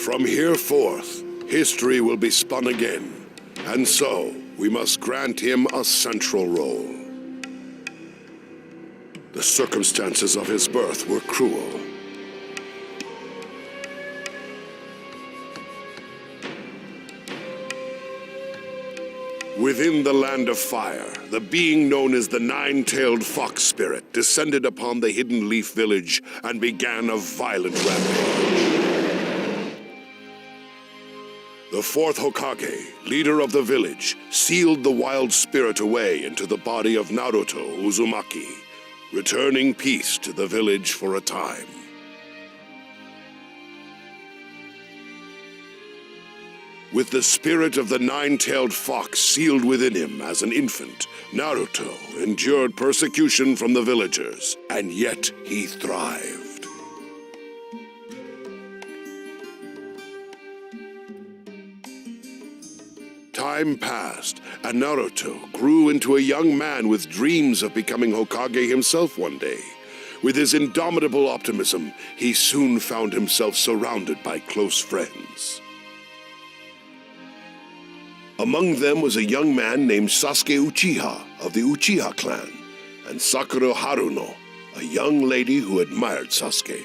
From here forth, history will be spun again, and so we must grant him a central role. The circumstances of his birth were cruel. Within the land of fire, the being known as the Nine-Tailed Fox Spirit descended upon the Hidden Leaf Village and began a violent rampage. The fourth Hokage, leader of the village, sealed the wild spirit away into the body of Naruto Uzumaki, returning peace to the village for a time. With the spirit of the Nine-Tailed Fox sealed within him as an infant, Naruto endured persecution from the villagers, and yet he thrived. Time passed, and Naruto grew into a young man with dreams of becoming Hokage himself one day. With his indomitable optimism, he soon found himself surrounded by close friends. Among them was a young man named Sasuke Uchiha of the Uchiha clan, and Sakura Haruno, a young lady who admired Sasuke.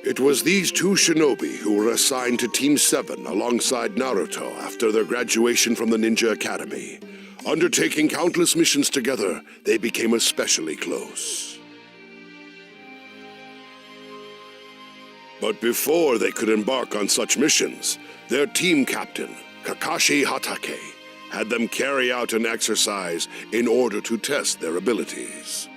It was these two shinobi who were assigned to Team 7 alongside Naruto after their graduation from the Ninja Academy. Undertaking countless missions together, they became especially close. But before they could embark on such missions, their team captain, Kakashi Hatake, had them carry out an exercise in order to test their abilities.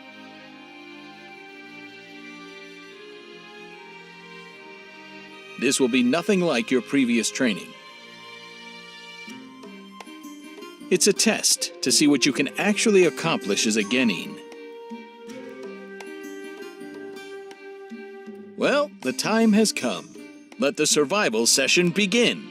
This will be nothing like your previous training. It's a test to see what you can actually accomplish as a genin. Well, the time has come. Let the survival session begin.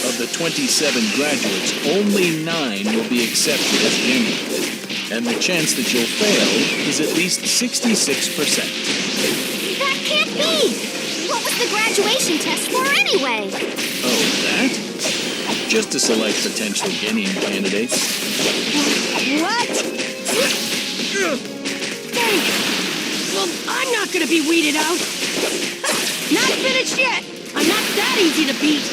Of the 27 graduates, only 9 will be accepted as genin, and the chance that you'll fail is at least 66%. That can't be! What was the graduation test for anyway? Oh, that? Just to select potential genin candidates. What? Dang! Well, I'm not gonna be weeded out! Not finished yet! I'm not that easy to beat!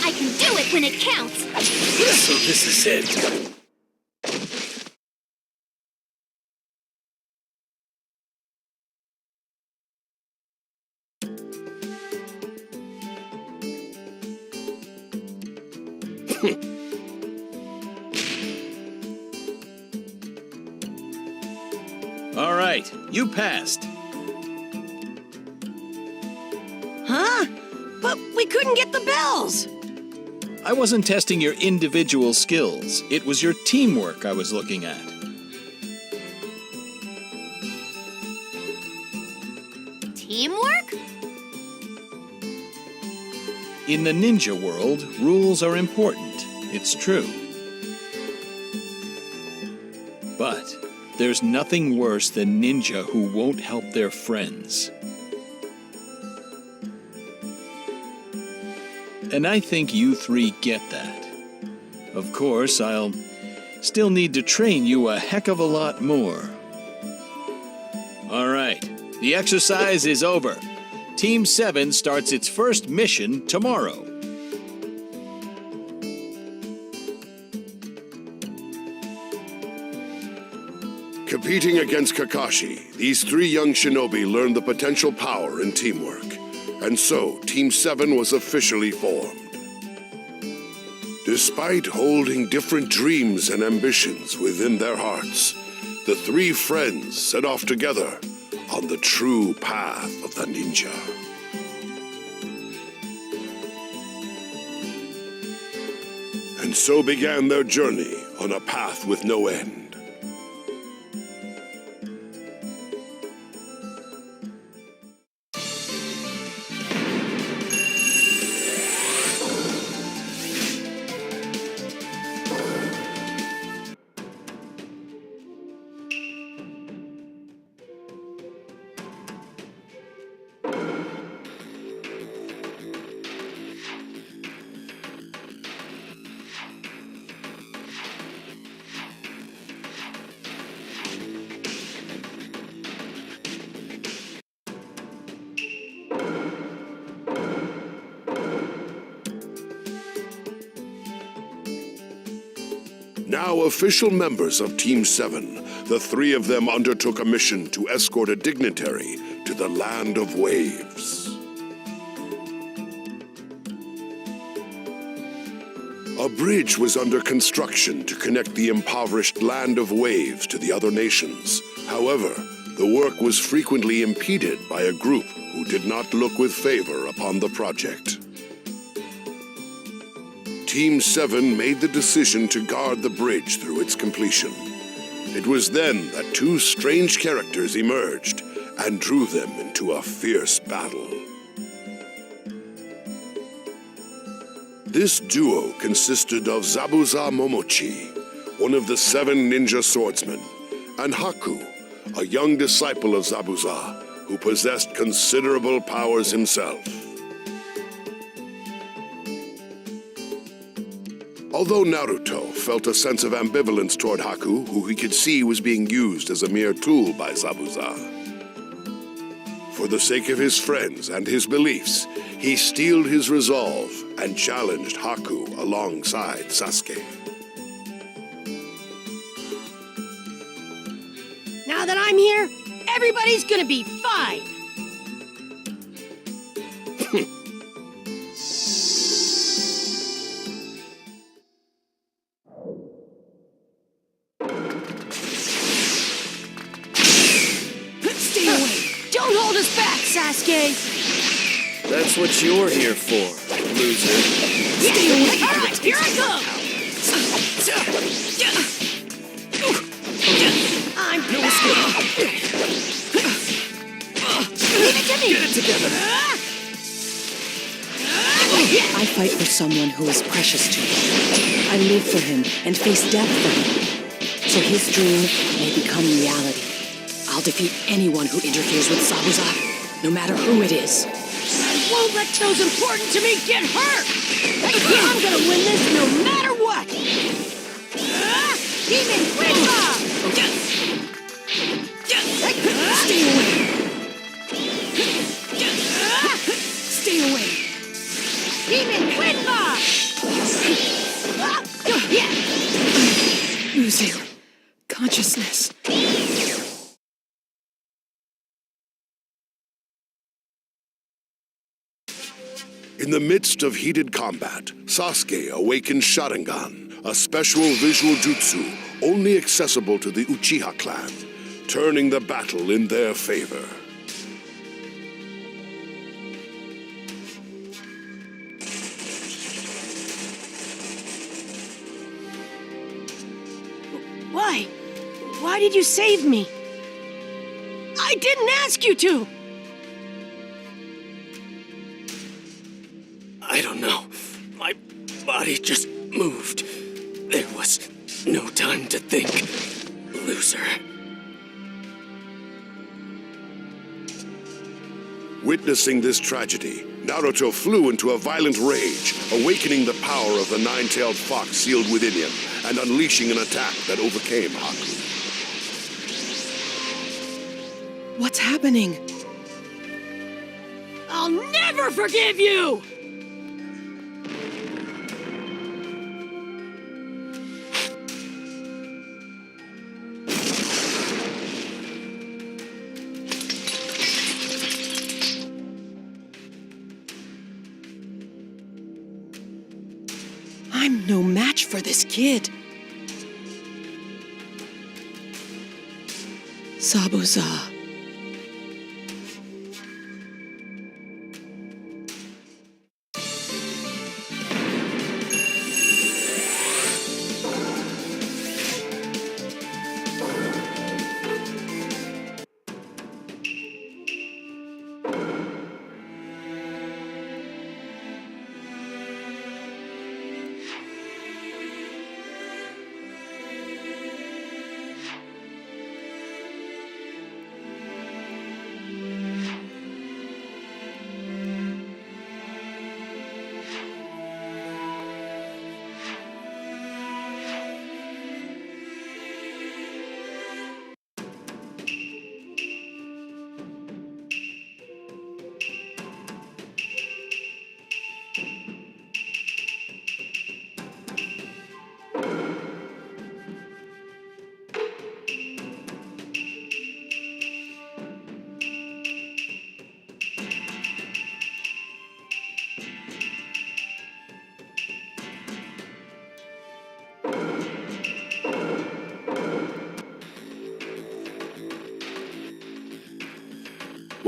I can do it when it counts! So this is it. All right, you passed. Huh? But we couldn't get the bells! I wasn't testing your individual skills. It was your teamwork I was looking at. Teamwork? In the ninja world, rules are important. It's true. But there's nothing worse than ninja who won't help their friends. And I think you three get that. Of course, I'll still need to train you a heck of a lot more. All right, the exercise is over. Team 7 starts its first mission tomorrow. Competing against Kakashi, these 3 young shinobi learned the potential power in teamwork. And so, Team 7 was officially formed. Despite holding different dreams and ambitions within their hearts, the 3 friends set off together on the true path of the ninja. And so began their journey on a path with no end. Now official members of Team 7, the three of them undertook a mission to escort a dignitary to the Land of Waves. A bridge was under construction to connect the impoverished Land of Waves to the other nations. However, the work was frequently impeded by a group who did not look with favor upon the project. Team 7 made the decision to guard the bridge through its completion. It was then that two strange characters emerged and drew them into a fierce battle. This duo consisted of Zabuza Momochi, one of the 7 ninja swordsmen, and Haku, a young disciple of Zabuza, who possessed considerable powers himself. Although Naruto felt a sense of ambivalence toward Haku, who he could see was being used as a mere tool by Zabuza, for the sake of his friends and his beliefs, he steeled his resolve and challenged Haku alongside Sasuke. Now that I'm here, everybody's gonna be fine. Stay away! Don't hold us back, Sasuke! That's what you're here for, loser. Stay away! Alright, here I go! I'm No escape. Leave it to me! Get it together. I fight for someone who is precious to me. I live for him and face death for him, so his dream may become reality. I'll defeat anyone who interferes with Zabuza, no matter who it is. I won't let those important to me get hurt! I'm gonna win this no matter what! Demon Quinba! Stay away! Stay away! Demon Quinba! Losing consciousness. In the midst of heated combat, Sasuke awakened Sharingan, a special visual jutsu only accessible to the Uchiha clan, turning the battle in their favor. Why? Why did you save me? I didn't ask you to! I don't know. My body just moved. There was no time to think, loser. Witnessing this tragedy, Naruto flew into a violent rage, awakening the power of the nine-tailed fox sealed within him and unleashing an attack that overcame Haku. What's happening? I'll never forgive you! I'm no match for this kid. Zabuza.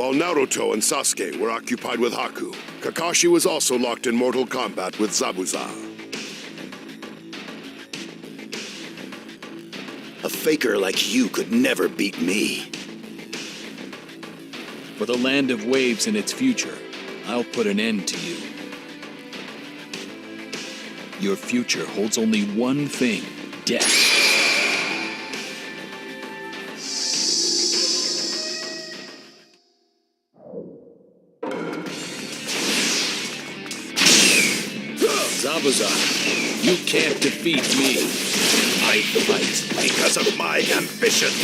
While Naruto and Sasuke were occupied with Haku, Kakashi was also locked in mortal combat with Zabuza. A faker like you could never beat me. For the land of waves and its future, I'll put an end to you. Your future holds only one thing: death. Zabuza, you can't defeat me. I fight because of my ambitions.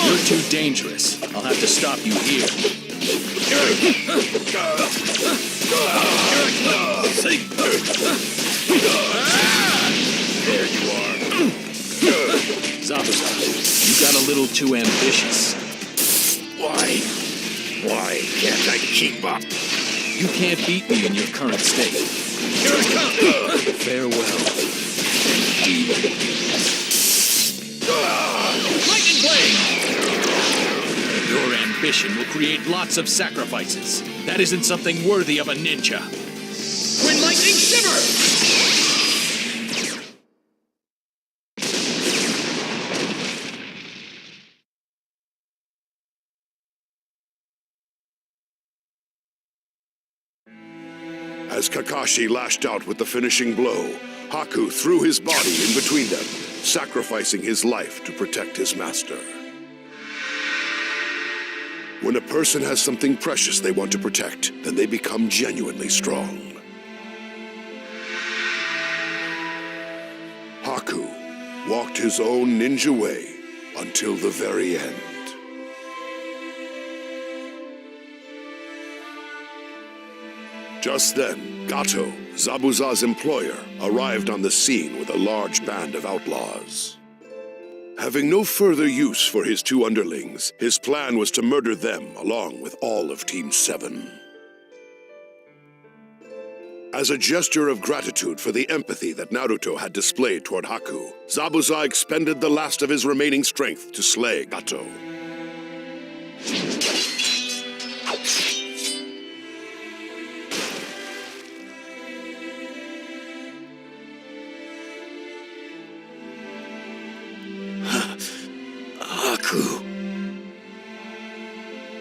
You're too dangerous. I'll have to stop you here. There you are. Zabuza, you got a little too ambitious. Why can't I keep up? You can't beat me in your current state. Here it comes! Farewell, demon. Lightning Blade! Your ambition will create lots of sacrifices. That isn't something worthy of a ninja. Twin Lightning Shimmer! As Kakashi lashed out with the finishing blow, Haku threw his body in between them, sacrificing his life to protect his master. When a person has something precious they want to protect, then they become genuinely strong. Haku walked his own ninja way until the very end. Just then, Gato, Zabuza's employer, arrived on the scene with a large band of outlaws. Having no further use for his two underlings, his plan was to murder them along with all of Team 7. As a gesture of gratitude for the empathy that Naruto had displayed toward Haku, Zabuza expended the last of his remaining strength to slay Gato. Haku.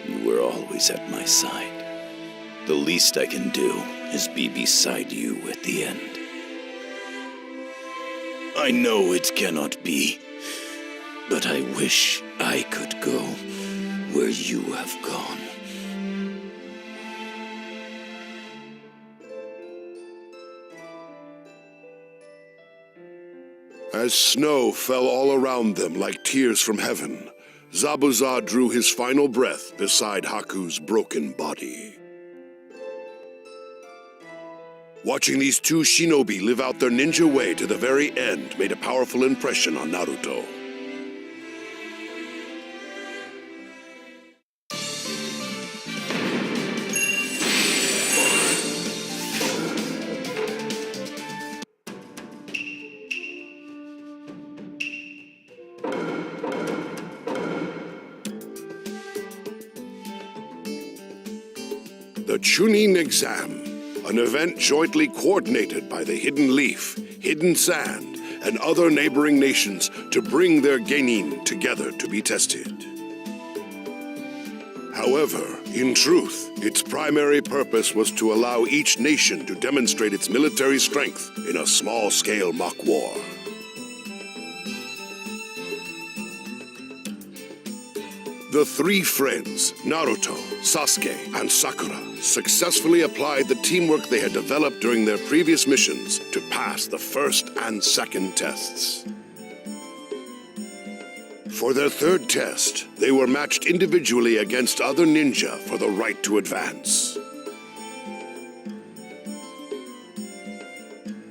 You were always at my side. The least I can do is be beside you at the end. I know it cannot be, but I wish I could go where you have gone. As snow fell all around them like tears from heaven, Zabuza drew his final breath beside Haku's broken body. Watching these two shinobi live out their ninja way to the very end made a powerful impression on Naruto. The Chunin Exam, an event jointly coordinated by the Hidden Leaf, Hidden Sand, and other neighboring nations to bring their genin together to be tested. However, in truth, its primary purpose was to allow each nation to demonstrate its military strength in a small-scale mock war. The three friends, Naruto, Sasuke, and Sakura, successfully applied the teamwork they had developed during their previous missions to pass the first and second tests. For their third test, they were matched individually against other ninja for the right to advance.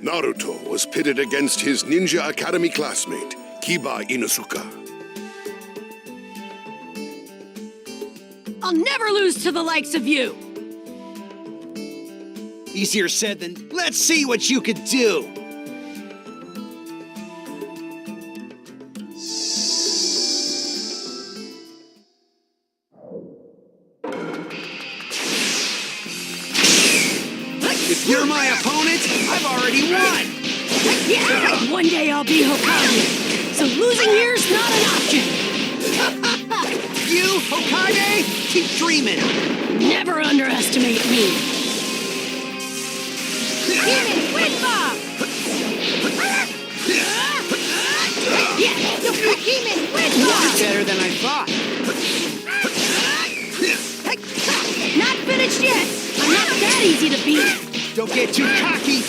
Naruto was pitted against his Ninja Academy classmate, Kiba Inusuka. I'll never lose to the likes of you! Easier said than, let's see what you could do! my opponent. I've already won. Yeah, one day I'll be Hokage, so losing here's not an option. You, Hokage, keep dreaming. Never underestimate me. Demon Wind Bomb! Yeah, Demon Wind Bomb! Better than I thought. not finished yet. I'm not that easy to beat. Don't get too cocky.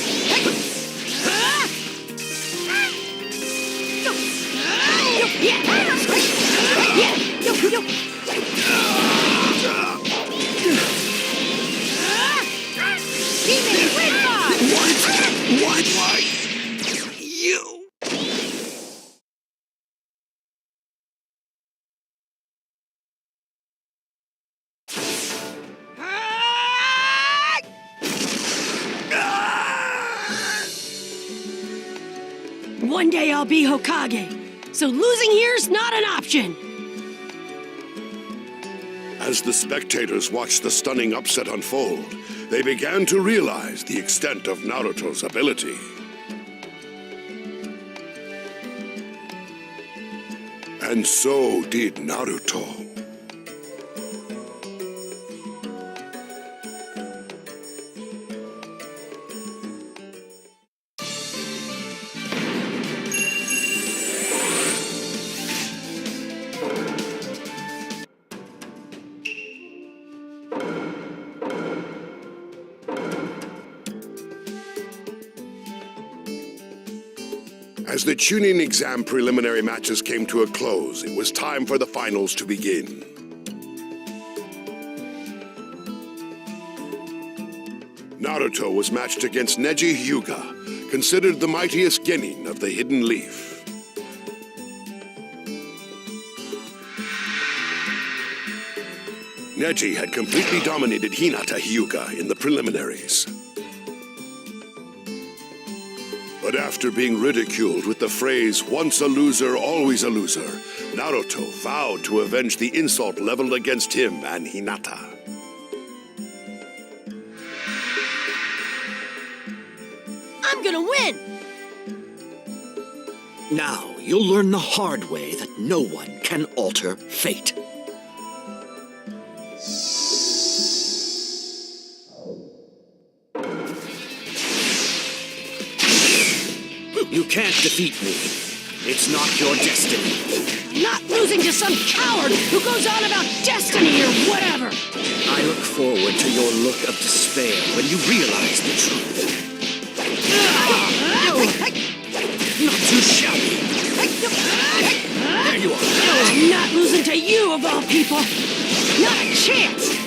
Demon Wind Bomb! What? Why? You. One day I'll be Hokage, so losing here's not an option. As the spectators watched the stunning upset unfold, they began to realize the extent of Naruto's ability. And so did Naruto. As the Chunin exam preliminary matches came to a close, it was time for the finals to begin. Naruto was matched against Neji Hyuga, considered the mightiest genin of the Hidden Leaf. Neji had completely dominated Hinata Hyuga in the preliminaries. But after being ridiculed with the phrase, "once a loser, always a loser," Naruto vowed to avenge the insult leveled against him and Hinata. I'm gonna win! Now, you'll learn the hard way that no one can alter fate. You can't defeat me. It's not your destiny. Not losing to some coward who goes on about destiny or whatever! I look forward to your look of despair when you realize the truth. Not too shabby. There you are. I'm not losing to you, of all people! Not a chance!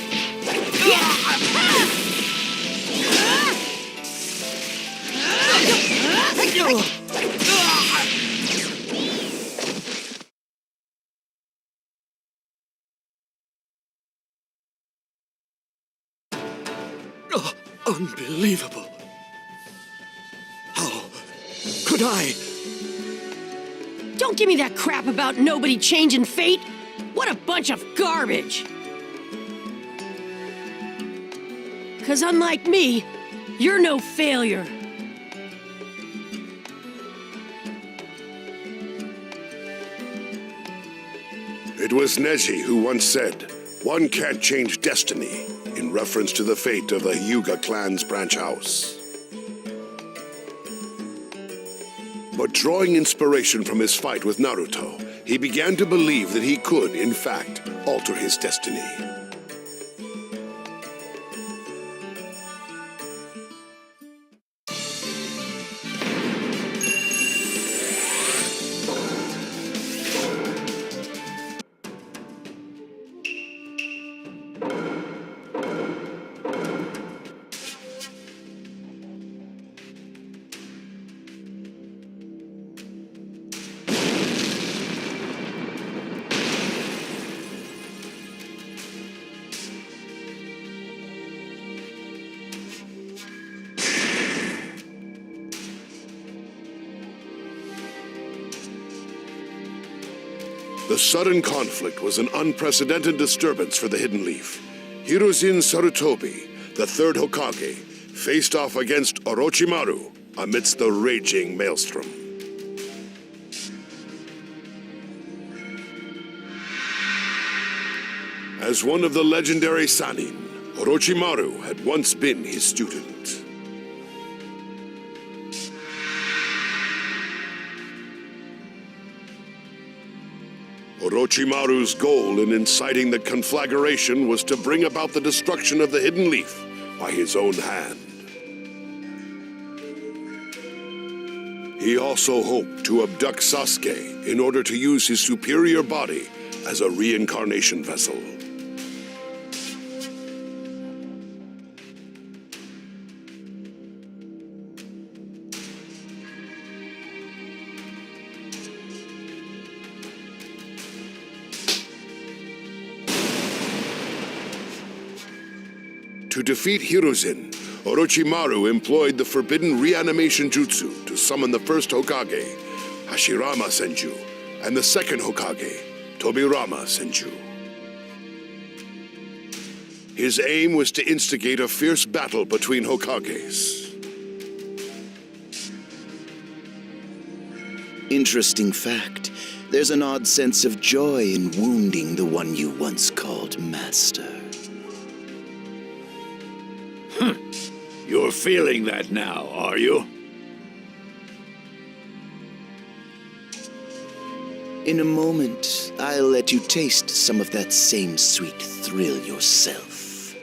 Unbelievable. How could I? Don't give me that crap about nobody changing fate! What a bunch of garbage! 'Cause unlike me, you're no failure. It was Neji who once said, "One can't change destiny," in reference to the fate of the Hyuga clan's branch house. But drawing inspiration from his fight with Naruto, he began to believe that he could, in fact, alter his destiny. The sudden conflict was an unprecedented disturbance for the Hidden Leaf. Hiruzen Sarutobi, the third Hokage, faced off against Orochimaru amidst the raging maelstrom. As one of the legendary Sannin, Orochimaru had once been his student. Orochimaru's goal in inciting the conflagration was to bring about the destruction of the Hidden Leaf by his own hand. He also hoped to abduct Sasuke in order to use his superior body as a reincarnation vessel. To defeat Hiruzen, Orochimaru employed the forbidden reanimation jutsu to summon the first Hokage, Hashirama Senju, and the second Hokage, Tobirama Senju. His aim was to instigate a fierce battle between Hokages. Interesting fact. There's an odd sense of joy in wounding the one you once called master. You're feeling that now, are you? In a moment, I'll let you taste some of that same sweet thrill yourself.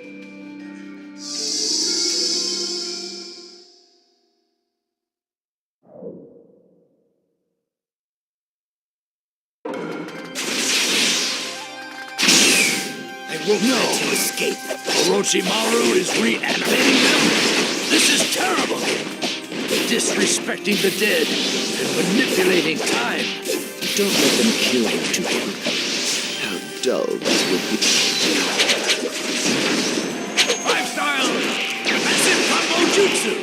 I won't let you escape. Orochimaru is reanimating them? This is terrible! Disrespecting the dead and manipulating time. Don't let them kill you too quickly. How dull that would be. Five-style! Massive combo jutsu!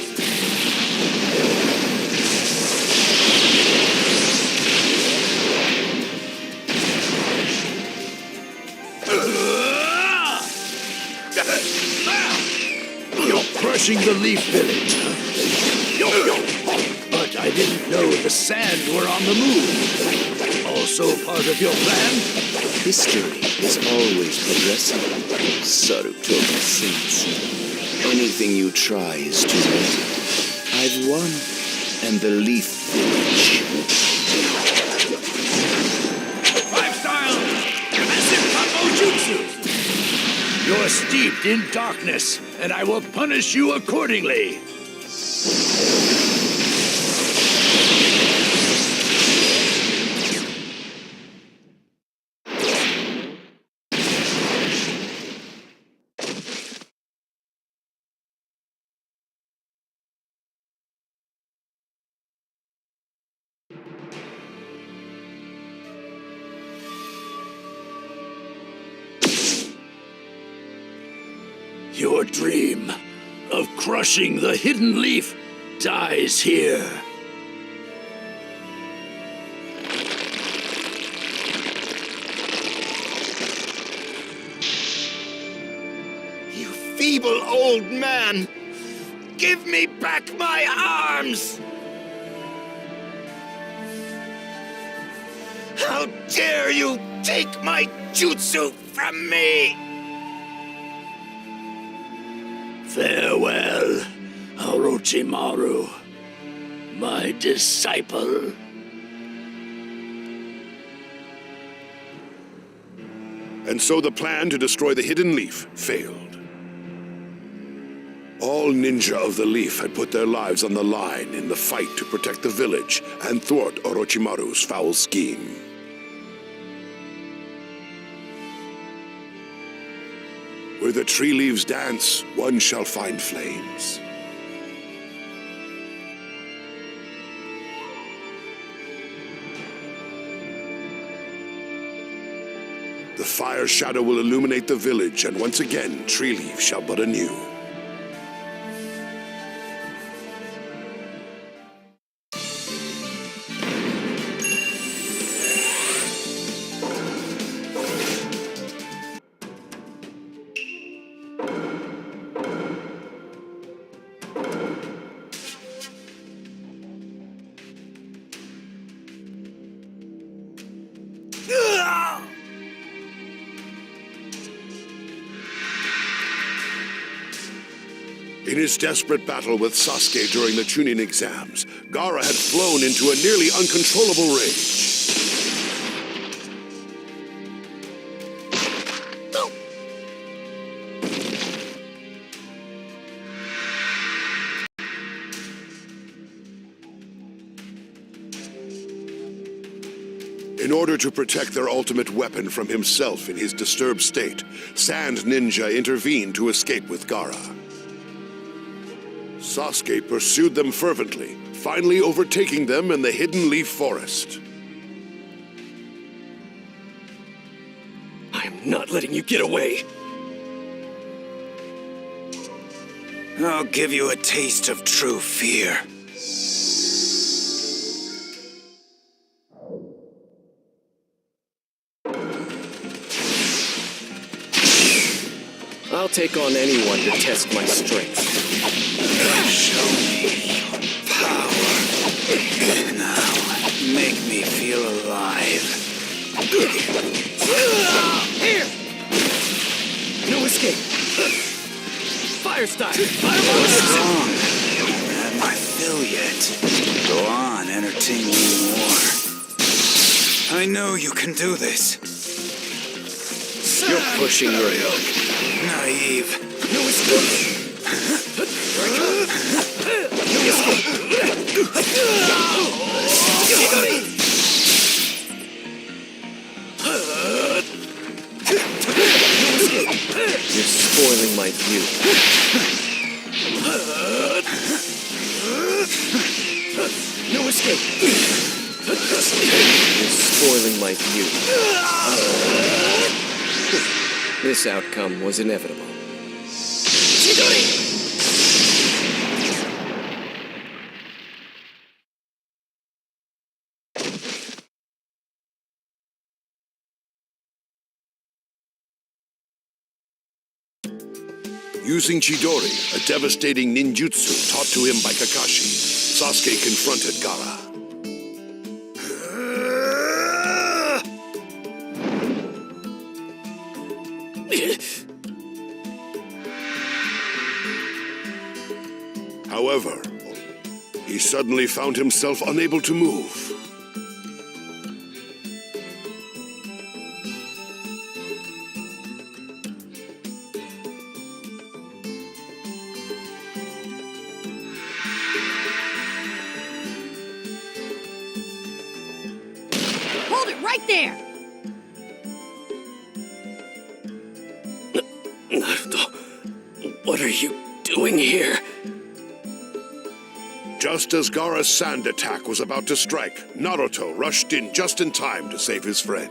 You're crushing the Leaf Village, huh? But I didn't know the Sand were on the move. Also part of your plan? History is always progressing, Sarutoma Sensei. Anything you try is too late. I've won, and the Leaf Village. Five-style! Massive combo jutsu! You're steeped in darkness, and I will punish you accordingly. Your dream of crushing the Hidden Leaf dies here. You feeble old man! Give me back my arms! How dare you take my jutsu from me! Farewell, Orochimaru, my disciple. And so the plan to destroy the Hidden Leaf failed. All ninja of the Leaf had put their lives on the line in the fight to protect the village and thwart Orochimaru's foul scheme. Where the tree leaves dance, one shall find flames. The fire shadow will illuminate the village, and once again, Tree Leaf shall bud anew. In his desperate battle with Sasuke during the Chunin exams, Gaara had flown into a nearly uncontrollable rage. In order to protect their ultimate weapon from himself in his disturbed state, Sand Ninja intervened to escape with Gaara. Sasuke pursued them fervently, finally overtaking them in the Hidden Leaf Forest. I am not letting you get away. I'll give you a taste of true fear. I'll take on anyone to test my strength. Show me your power. Now, make me feel alive. Here! No escape! Fire style! Strong. Haven't had my fill yet. Go on, entertain me more. I know you can do this. You're pushing your luck. Naive. No escape! You're spoiling my view. No escape! You're spoiling my view. This outcome was inevitable. Using Chidori, a devastating ninjutsu taught to him by Kakashi, Sasuke confronted Gaara. However, he suddenly found himself unable to move. Hold it right there! Naruto, what are you doing here? Just as Gaara's sand attack was about to strike, Naruto rushed in just in time to save his friend.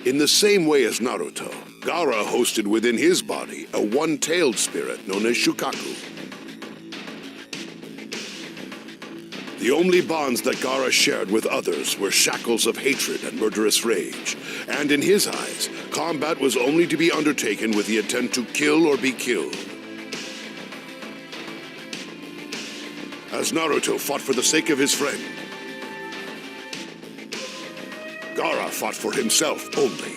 In the same way as Naruto, Gaara hosted within his body a one-tailed spirit known as Shukaku. The only bonds that Gaara shared with others were shackles of hatred and murderous rage, and in his eyes, combat was only to be undertaken with the intent to kill or be killed. As Naruto fought for the sake of his friend, Gaara fought for himself only.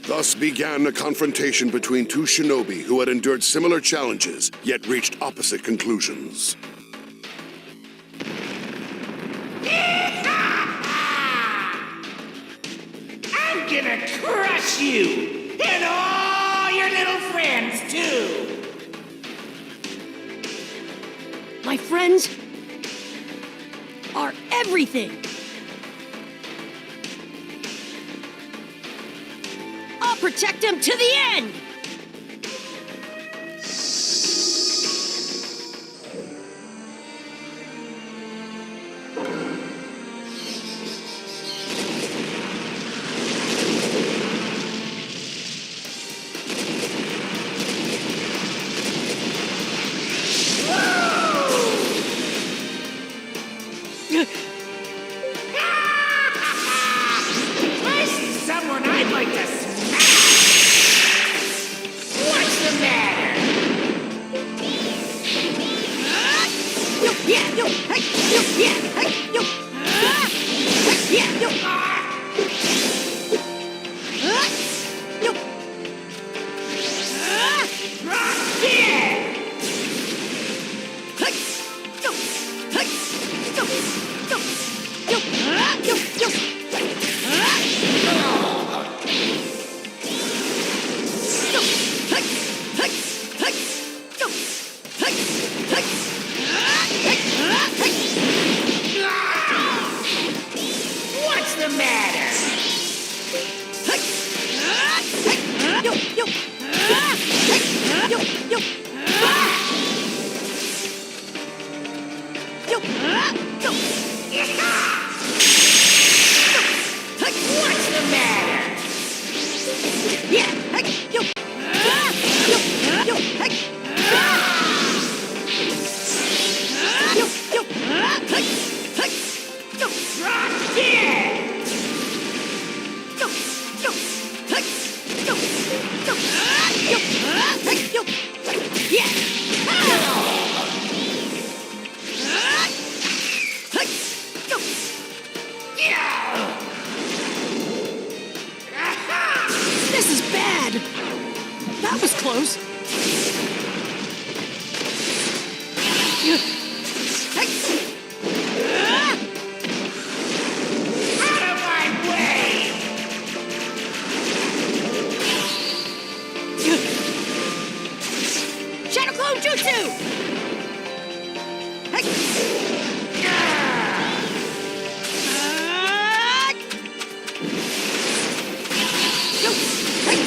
Thus began a confrontation between two shinobi who had endured similar challenges, yet reached opposite conclusions. I'm gonna crush you! And all your little friends, too! My friends are everything! I'll protect them to the end! Yeah, heck, yo. Yo, yo, heck. Yo, yo, heck, heck, yo. Drop dead! Yo, yo, heck, yo, yo, yo, heck, yo. Yeah. Heck, yo. This is bad. That was close. Heck. Out of my way! Shadow Clone Jutsu! Heck! Yo! Heck!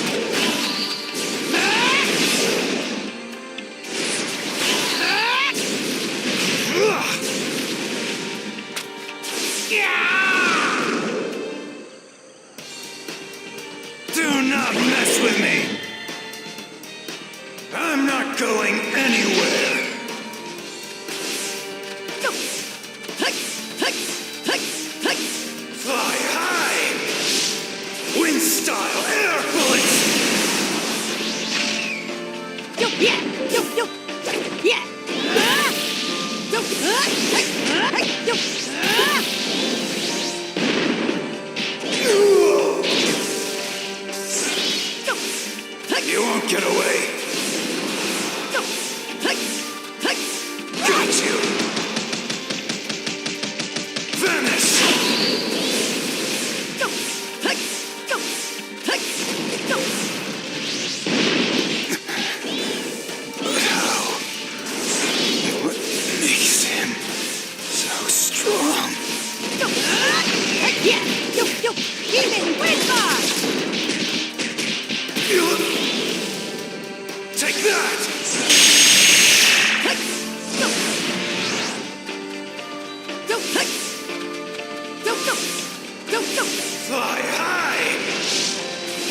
Do not mess with me! I'm not going anywhere! Yo! Heck! Heck! Heck! Heck! Fly high! Wind style air bullets! Yo! Yeah! Yo! Yo! Yeah! Yo! Heck! Heck! Yo! Yo! Heck! You won't get away! Yo! Heck! Heck! Got you! Vanish! Yo! Heck! Yo! Heck! Yo! But how? What makes him so strong? Yo! Heck yeah! Yo! Yo! Even wind bar! Take that! Heck! Yo! Yo! Heck! Yo! Yo! Yo! Yo! Fly high!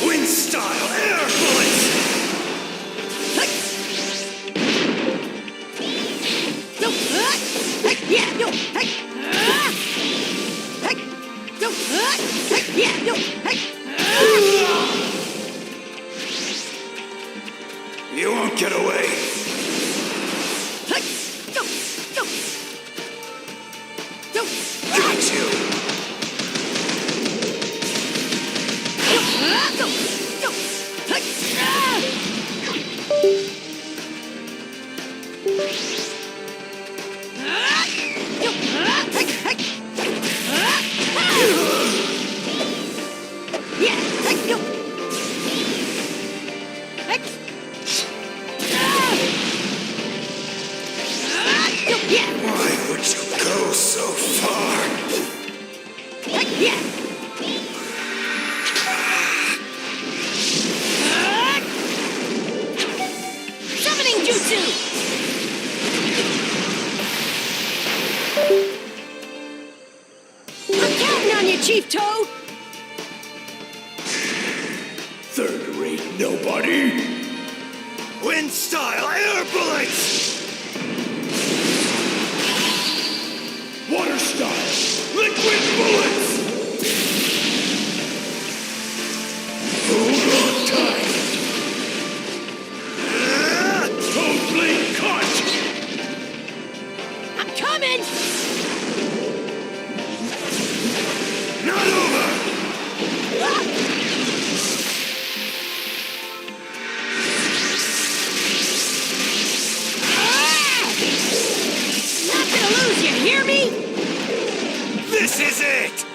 Wind style air bullets! Heck! Yo! Heck yeah! Yo! Heck! Heck! Yo! Heck yeah! Yo! Heck! You won't get away! Heck! Yo! Yo! Yo! Got you! Yo! Yo! Yo! Heck! Yo! Heck! Heck! Yeah! Heck! Yo! Heck! Yo! Yeah! Why would you go so far? Heck yeah! Summoning Jutsu! I'm counting on you, Chief Toad! Third-rate nobody. Wind style air bullets! Water style. Liquid bullets. Hold on tight. Totally cut. I'm coming! Not over! Not gonna lose, you hear me? This is it!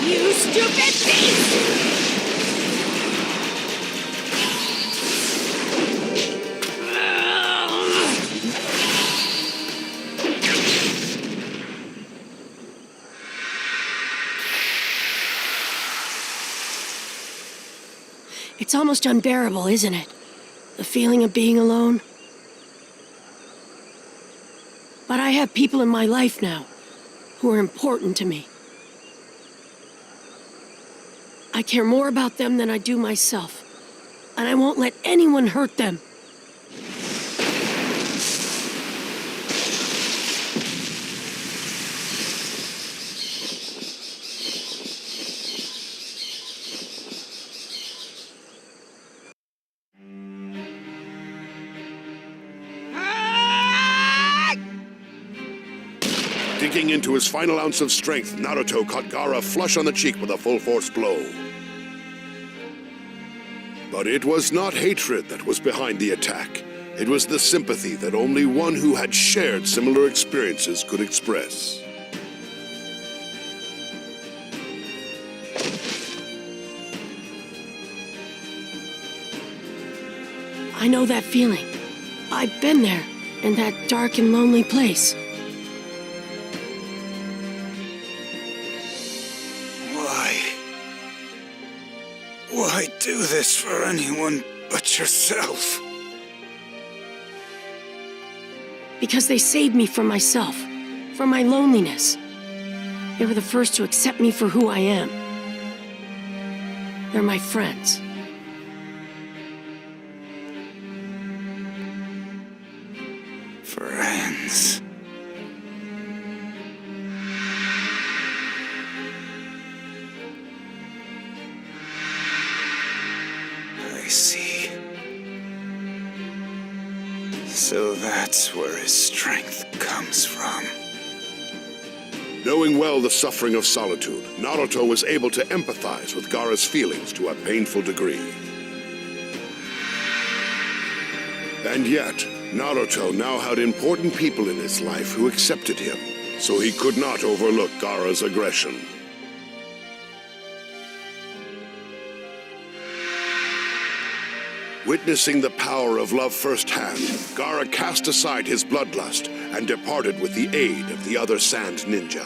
You stupid beast! It's almost unbearable, isn't it? The feeling of being alone. But I have people in my life now. who are important to me. I care more about them than I do myself, and I won't let anyone hurt them. Digging into his final ounce of strength, Naruto caught Gaara flush on the cheek with a full-force blow. But it was not hatred that was behind the attack. It was the sympathy that only one who had shared similar experiences could express. I know that feeling. I've been there, in that dark and lonely place. Why do this for anyone but yourself? Because they saved me from myself, from my loneliness. They were the first to accept me for who I am. They're my friends. Friends. I see. So that's where his strength comes from. Knowing well the suffering of solitude, Naruto was able to empathize with Gaara's feelings to a painful degree. And yet, Naruto now had important people in his life who accepted him, so he could not overlook Gaara's aggression. Witnessing the power of love firsthand, Gaara cast aside his bloodlust and departed with the aid of the other Sand Ninja.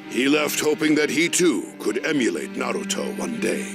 He left hoping that he too could emulate Naruto one day.